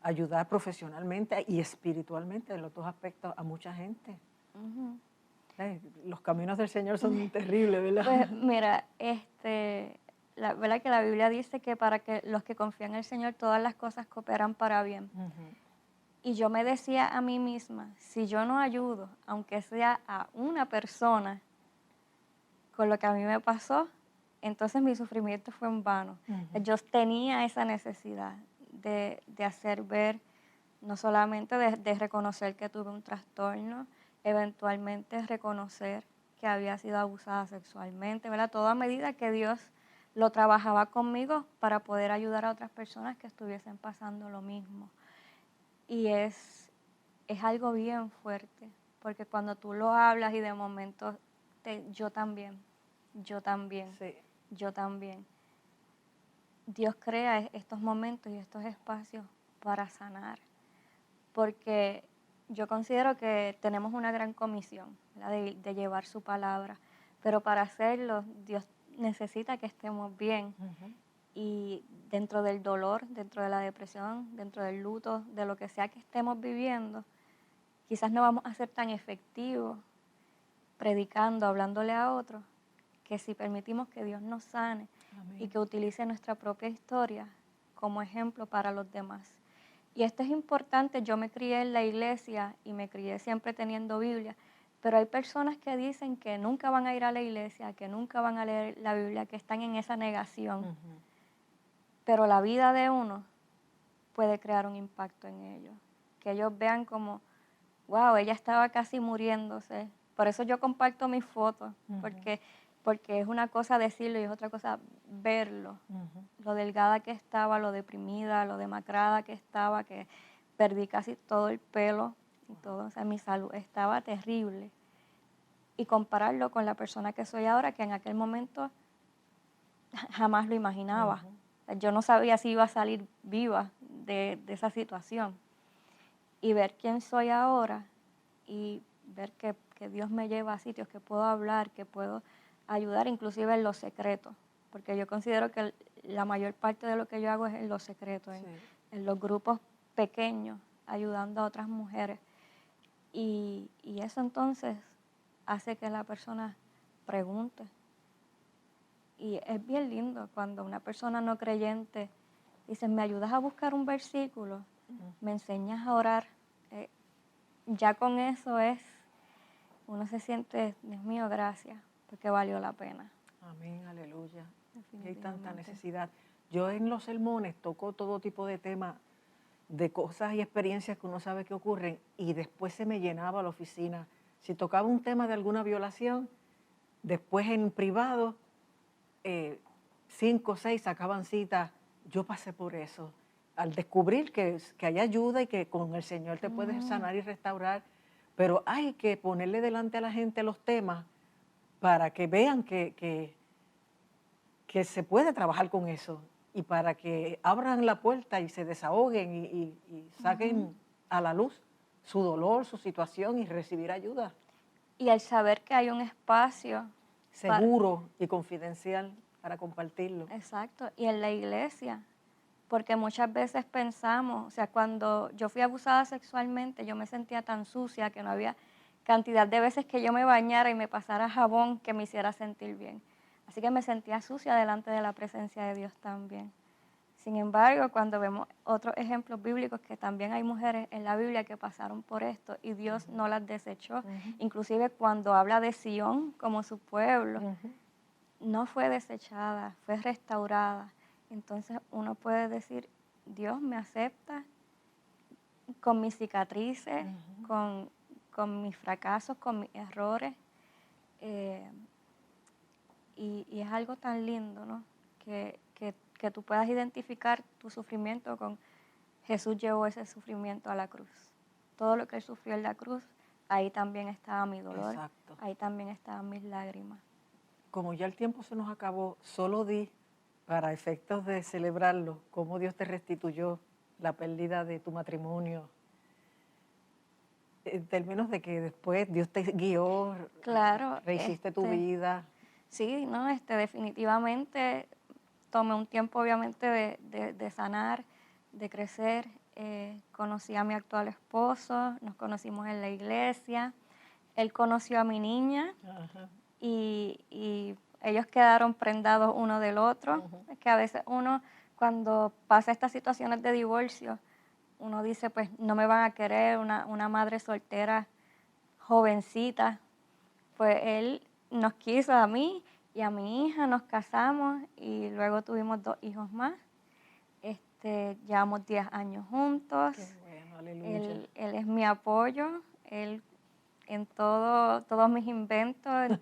ayudar profesionalmente y espiritualmente en los dos aspectos a mucha gente. Ujú. Los caminos del Señor son terribles, ¿verdad? Pues mira, la verdad que la Biblia dice que para que los que confían en el Señor todas las cosas cooperan para bien. Ujú. Y yo me decía a mí misma, si yo no ayudo, aunque sea a una persona con lo que a mí me pasó, entonces mi sufrimiento fue en vano. Ujú. Yo tenía esa necesidad de hacer ver, no solamente de reconocer que tuve un trastorno, eventualmente reconocer que había sido abusada sexualmente, ¿verdad? Todo a medida que Dios lo trabajaba conmigo para poder ayudar a otras personas que estuviesen pasando lo mismo. Y es algo bien fuerte, porque cuando tú lo hablas y de momento yo también, yo también, Sí. yo también. Dios crea estos momentos y estos espacios para sanar, porque yo considero que tenemos una gran comisión, ¿verdad? De llevar su palabra, pero para hacerlo Dios necesita que estemos bien. Ujú. Y dentro del dolor, dentro de la depresión, dentro del luto, de lo que sea que estemos viviendo, quizás no vamos a ser tan efectivos predicando, hablándole a otros, que si permitimos que Dios nos sane y Amén. que utilice nuestra propia historia como ejemplo para los demás. Y esto es importante, yo me crié en la iglesia y me crié siempre teniendo Biblia, Pero hay personas que dicen que nunca van a ir a la iglesia, que nunca van a leer la Biblia, que están en esa negación. Ujú. Pero la vida de uno puede crear un impacto en ellos. Que ellos vean como, wow, ella estaba casi muriéndose. Por eso yo comparto mis fotos, Ujú. porque es una cosa decirlo y es otra cosa verlo. Ujú. Lo delgada que estaba, lo deprimida, lo demacrada que estaba, que perdí casi todo el pelo y todo. O sea, mi salud estaba terrible. Y compararlo con la persona que soy ahora, que en aquel momento jamás lo imaginaba. Ujú. O sea, yo no sabía si iba a salir viva de esa situación. Y ver quién soy ahora y ver que Dios me lleva a sitios que puedo hablar, que puedo ayudar, inclusive en los secretos. Porque yo considero que la mayor parte de lo que yo hago es en los secretos, Sí. en los grupos pequeños, ayudando a otras mujeres. Y eso entonces hace que la persona pregunte. Y es bien lindo cuando una persona no creyente dice, ¿me ayudas a buscar un versículo? ¿Me enseñas a orar? Ya con eso uno se siente, Dios mío, gracias, porque valió la pena. Amén, aleluya. Y hay tanta Definitivamente. necesidad. Yo en los sermones toco todo tipo de temas, de cosas y experiencias que uno sabe que ocurren, y después se me llenaba la oficina. Si tocaba un tema de alguna violación, después en privado, 5 o 6 sacaban citas. Yo pasé por eso. Al descubrir que hay ayuda y que con el Señor te puedes sanar y restaurar, pero hay que ponerle delante a la gente los temas para que vean que se puede trabajar con eso y para que abran la puerta y se desahoguen y saquen a la luz su dolor, su situación y recibir ayuda Y el saber que hay un espacio para- seguro y confidencial para compartirlo. exacto, y en la iglesia, porque muchas veces pensamos, o sea, cuando yo fui abusada sexualmente, yo me sentía tan sucia que no había cantidad de veces que yo me bañara y me pasara jabón que me hiciera sentir bien. Así que me sentía sucia delante de la presencia de Dios también. Sin embargo, cuando vemos otros ejemplos bíblicos, que también hay mujeres en la Biblia que pasaron por esto y Dios no las desechó, inclusive cuando habla de Sión como su pueblo, no fue desechada, fue restaurada. Entonces uno puede decir, Dios me acepta con mis cicatrices, con mis fracasos, con mis errores. eh, y es algo tan lindo, ¿no? Que tú puedas identificar tu sufrimiento con Jesús llevó ese sufrimiento a la cruz. Todo lo que Él sufrió en la cruz, ahí también estaba mi dolor, Exacto. ahí también estaban mis lágrimas. Como ya el tiempo se nos acabó, solo di, para efectos de celebrarlo, cómo Dios te restituyó la pérdida de tu matrimonio, en términos de que después Dios te guió, Claro, rehiciste tu vida. sí, no, definitivamente tomé un tiempo obviamente de sanar, de crecer. Conocí a mi actual esposo, nos conocimos en la iglesia, él conoció a mi niña Ajá. y ellos quedaron prendados uno del otro. Es que a veces uno cuando pasa estas situaciones de divorcio, uno dice, pues no me van a querer, una madre soltera jovencita. Pues él nos quiso a mí y a mi hija, nos casamos y luego tuvimos 2 hijos más. Llevamos 10 años juntos. Qué bueno, aleluya. Él es mi apoyo, él en todo, todos mis inventos,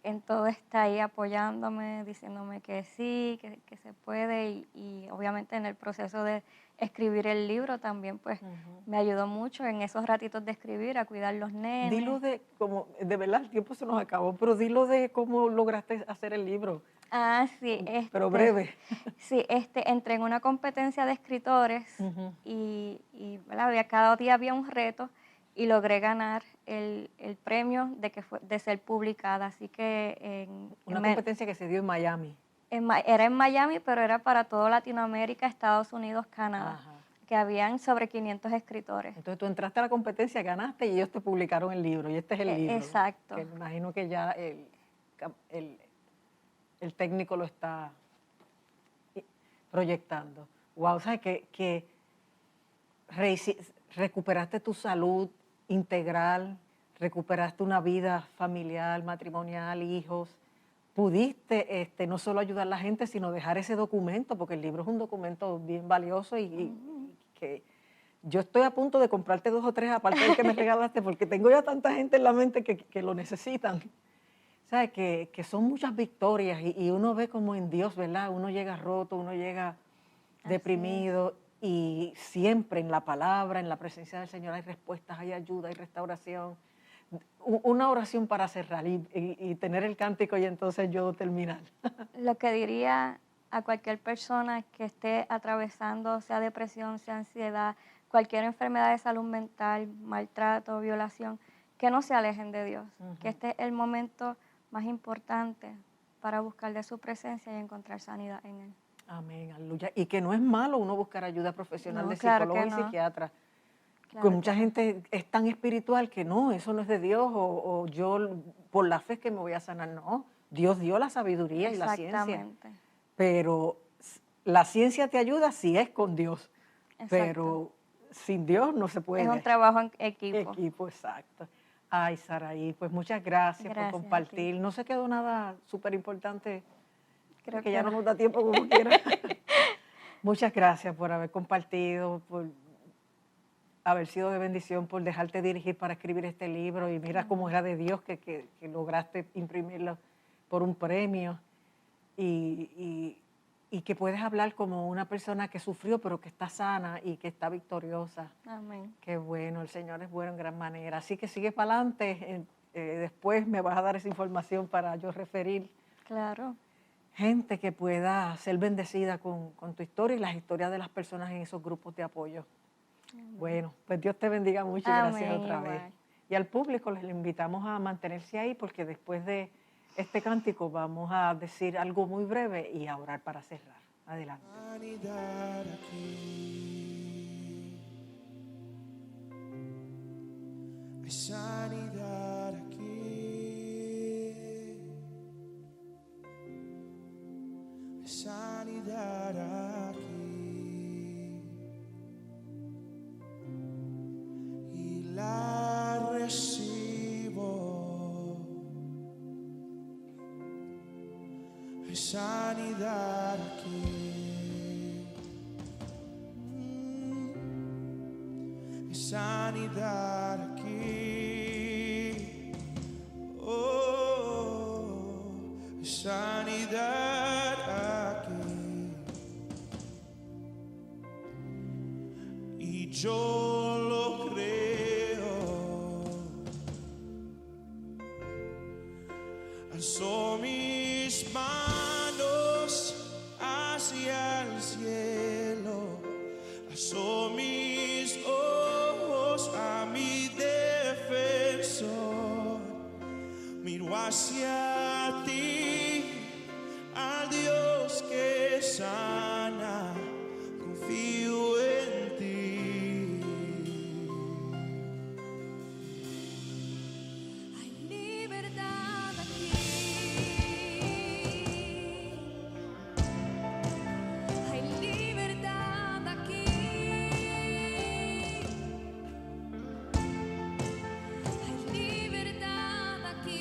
en todo está ahí apoyándome, diciéndome que sí, que se puede y obviamente en el proceso de escribir el libro también pues me ayudó mucho en esos ratitos de escribir, a cuidar los nenes. Dilo como, de verdad el tiempo se nos acabó, pero dilo de cómo lograste hacer el libro, Ah, sí, pero breve. Sí, entré en una competencia de escritores y ¿verdad? Cada día había un reto y logré ganar el premio de ser publicada. Así que Una competencia que se dio en Miami. era en Miami, pero era para toda Latinoamérica, Estados Unidos, Canadá, Ajá. que habían sobre 500 escritores. Entonces tú entraste a la competencia, ganaste y ellos te publicaron el libro. Y este es el libro. Exacto. Que me imagino que ya el técnico lo está proyectando. Wow, ¿sabes que recuperaste tu salud integral, recuperaste una vida familiar, matrimonial, hijos. Pudiste no solo ayudar a la gente, sino dejar ese documento, porque el libro es un documento bien valioso y que yo estoy a punto de comprarte 2 o 3 aparte del que me regalaste, porque tengo ya tanta gente en la mente que lo necesitan. ¿Sabes? Que son muchas victorias y uno ve como en Dios, ¿verdad? Uno llega roto, uno llega deprimido y siempre en la palabra, en la presencia del Señor hay respuestas, hay ayuda, hay restauración. Una oración para cerrar y tener el cántico y entonces yo terminar. Lo que diría a cualquier persona que esté atravesando, sea depresión, sea ansiedad, cualquier enfermedad de salud mental, maltrato, violación, que no se alejen de Dios, que este es el momento más importante para buscar de su presencia y encontrar sanidad en Él. Amén, aleluya. Y que no es malo uno buscar ayuda profesional No, de claro psicólogo que y no. psiquiatra. Claro Que mucha que no. gente es tan espiritual que no, eso no es de Dios o yo por la fe es que me voy a sanar. No, Dios dio la sabiduría y la ciencia. Exactamente. Pero la ciencia te ayuda si es con Dios. Exacto. Pero sin Dios no se puede. Es un trabajo en equipo. Equipo, exacto. Ay, Saraí, pues muchas gracias, Gracias a por ti. compartir. No se quedó nada súper importante, Creo que que ya no no. nos da tiempo como quiera. Muchas gracias por haber compartido, por haber sido de bendición, por dejarte dirigir para escribir este libro. Y mira cómo era de Dios que lograste imprimirlo por un premio. Y que puedes hablar como una persona que sufrió, pero que está sana y que está victoriosa. Amén. Qué bueno, el Señor es bueno en gran manera. Así que sigue para adelante. Después me vas a dar esa información para yo referir Claro. gente que pueda ser bendecida con tu historia y las historias de las personas en esos grupos de apoyo. Bueno, pues Dios te bendiga mucho y gracias Amén, otra vez. igual. Y al público les invitamos a mantenerse ahí porque después de este cántico vamos a decir algo muy breve y a orar para cerrar. Adelante. Sanidad aquí. Hay sanidad aquí. Hay sanidad aquí. Y la recibo. Hay sanidad aquí. Hay sanidad aquí. Oh, hay sanidad aquí. Y yo lo creo. Alzo mis manos hacia el cielo, alzo mis ojos a mi defensor, miro hacia ti, al Dios que sana, confío en ti. Hay libertad aquí. Hay libertad aquí. Hay libertad aquí.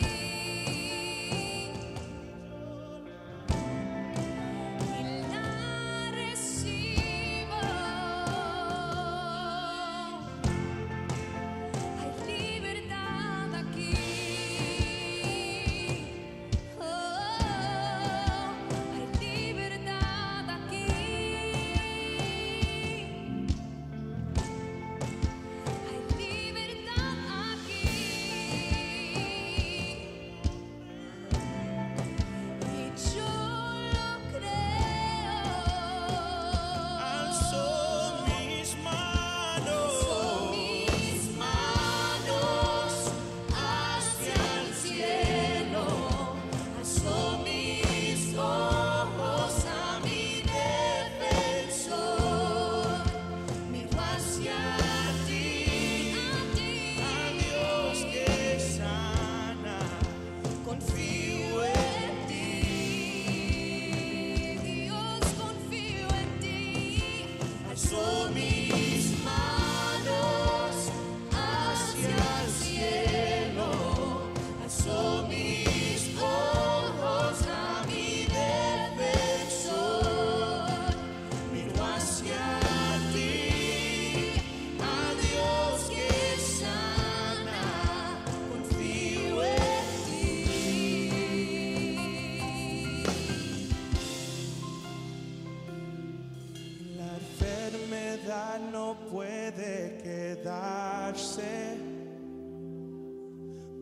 enfermedad no puede quedarse.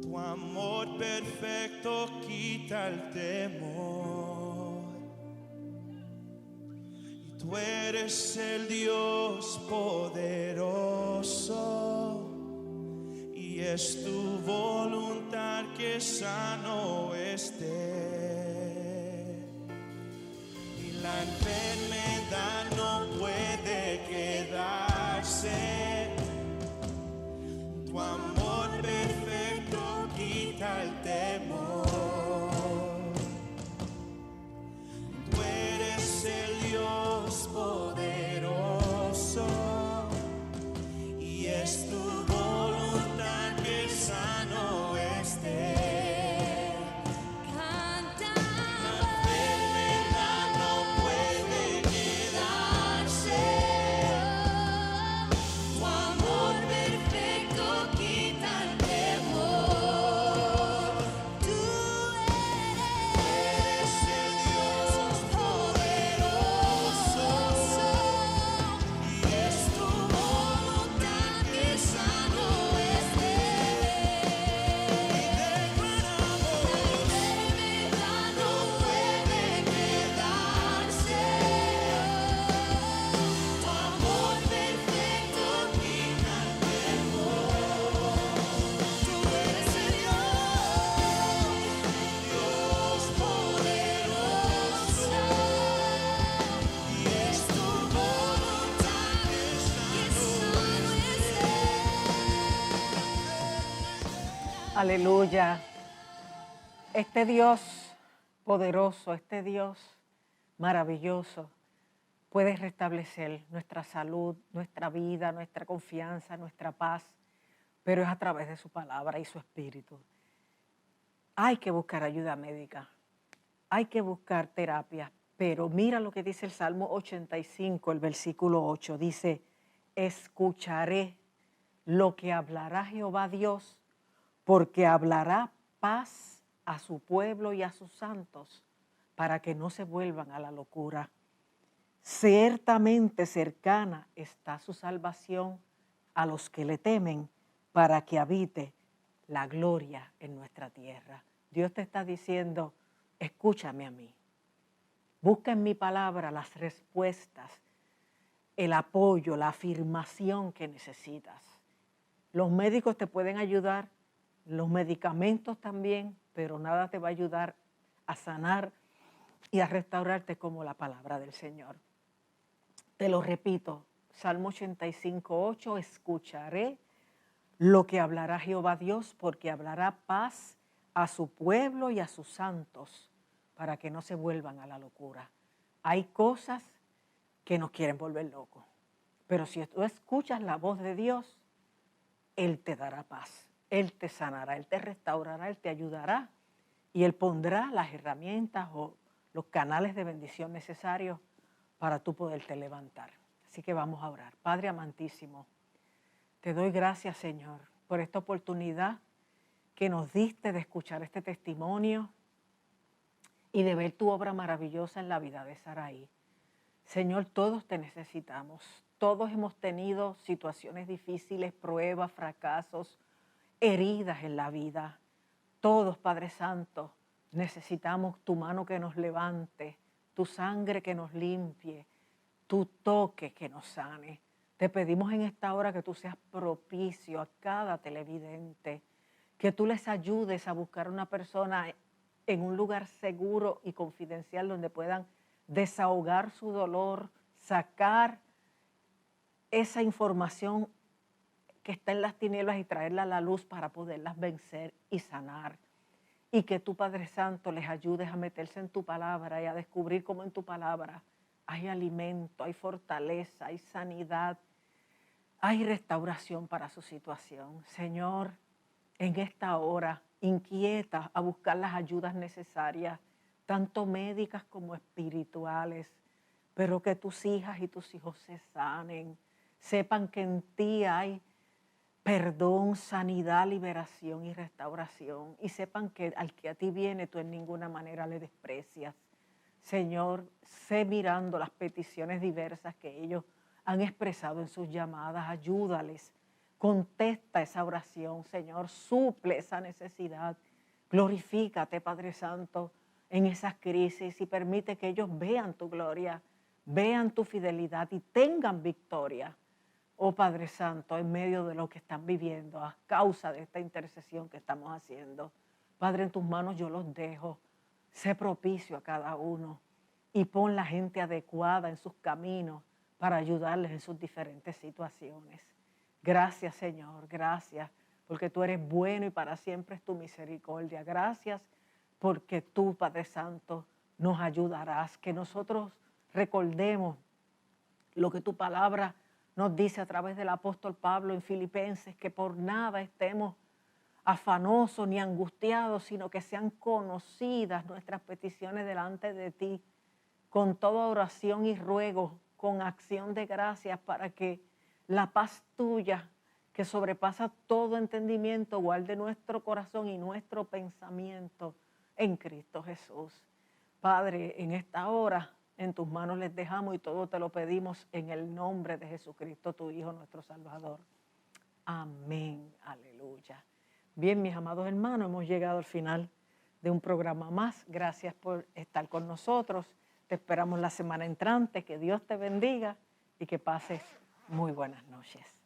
Tu amor perfecto quita el temor. Y tú eres el Dios poderoso. Y es tu voluntad que sano esté. Y la enfermedad no puede quedarse. Tu amor perfecto quita el temor. Tú eres el Dios poderoso. Y es tu voluntad que sano esté. Aleluya. Este Dios poderoso, este Dios maravilloso, puede restablecer nuestra salud, nuestra vida, nuestra confianza, nuestra paz, pero es a través de su palabra y su espíritu. Hay que buscar ayuda médica, hay que buscar terapia, pero mira lo que dice el Salmo 85, el versículo 8, dice, escucharé lo que hablará Jehová Dios, porque hablará paz a su pueblo y a sus santos, para que no se vuelvan a la locura. Ciertamente cercana está su salvación a los que le temen, para que habite la gloria en nuestra tierra. Dios te está diciendo, escúchame a mí. Busca en mi palabra las respuestas, el apoyo, la afirmación que necesitas. Los médicos te pueden ayudar, los medicamentos también, pero nada te va a ayudar a sanar y a restaurarte como la palabra del Señor. Te lo repito, Salmo 85, 8, escucharé lo que hablará Jehová Dios, porque hablará paz a su pueblo y a sus santos, para que no se vuelvan a la locura. Hay cosas que nos quieren volver locos, pero si tú escuchas la voz de Dios, Él te dará paz, Él te sanará, Él te restaurará, Él te ayudará y Él pondrá las herramientas o los canales de bendición necesarios para tú poderte levantar. Así que vamos a orar. Padre amantísimo, te doy gracias, Señor, por esta oportunidad que nos diste de escuchar este testimonio y de ver tu obra maravillosa en la vida de Saraí. Señor, todos te necesitamos. Todos hemos tenido situaciones difíciles, pruebas, fracasos, heridas en la vida. Todos, Padre Santo, necesitamos tu mano que nos levante, tu sangre que nos limpie, tu toque que nos sane. Te pedimos en esta hora que tú seas propicio a cada televidente, que tú les ayudes a buscar una persona en un lugar seguro y confidencial donde puedan desahogar su dolor, sacar esa información que está en las tinieblas y traerla a la luz para poderlas vencer y sanar. Y que tú, Padre Santo, les ayudes a meterse en tu palabra y a descubrir cómo en tu palabra hay alimento, hay fortaleza, hay sanidad, hay restauración para su situación. Señor, en esta hora, inquieta a buscar las ayudas necesarias, tanto médicas como espirituales, pero que tus hijas y tus hijos se sanen, sepan que en ti hay perdón, sanidad, liberación y restauración, y sepan que al que a ti viene tú en ninguna manera le desprecias. Señor, sé mirando las peticiones diversas que ellos han expresado en sus llamadas. Ayúdales, contesta esa oración, Señor, suple esa necesidad. Glorifícate, Padre Santo, en esas crisis y permite que ellos vean tu gloria, vean tu fidelidad y tengan victoria. Oh Padre Santo, en medio de lo que están viviendo a causa de esta intercesión que estamos haciendo. Padre, en tus manos yo los dejo. Sé propicio a cada uno y pon la gente adecuada en sus caminos para ayudarles en sus diferentes situaciones. Gracias, Señor, gracias, porque tú eres bueno y para siempre es tu misericordia. Gracias porque tú, Padre Santo, nos ayudarás, que nosotros recordemos lo que tu palabra nos dice a través del apóstol Pablo en Filipenses, que por nada estemos afanosos ni angustiados, sino que sean conocidas nuestras peticiones delante de ti, con toda oración y ruego, con acción de gracias, para que la paz tuya, que sobrepasa todo entendimiento, guarde nuestro corazón y nuestro pensamiento en Cristo Jesús. Padre, en esta hora, en tus manos les dejamos y todo te lo pedimos en el nombre de Jesucristo, tu Hijo, nuestro Salvador. Amén, aleluya. Bien, mis amados hermanos, hemos llegado al final de un programa más. Gracias por estar con nosotros. Te esperamos la semana entrante. Que Dios te bendiga y que pases muy buenas noches.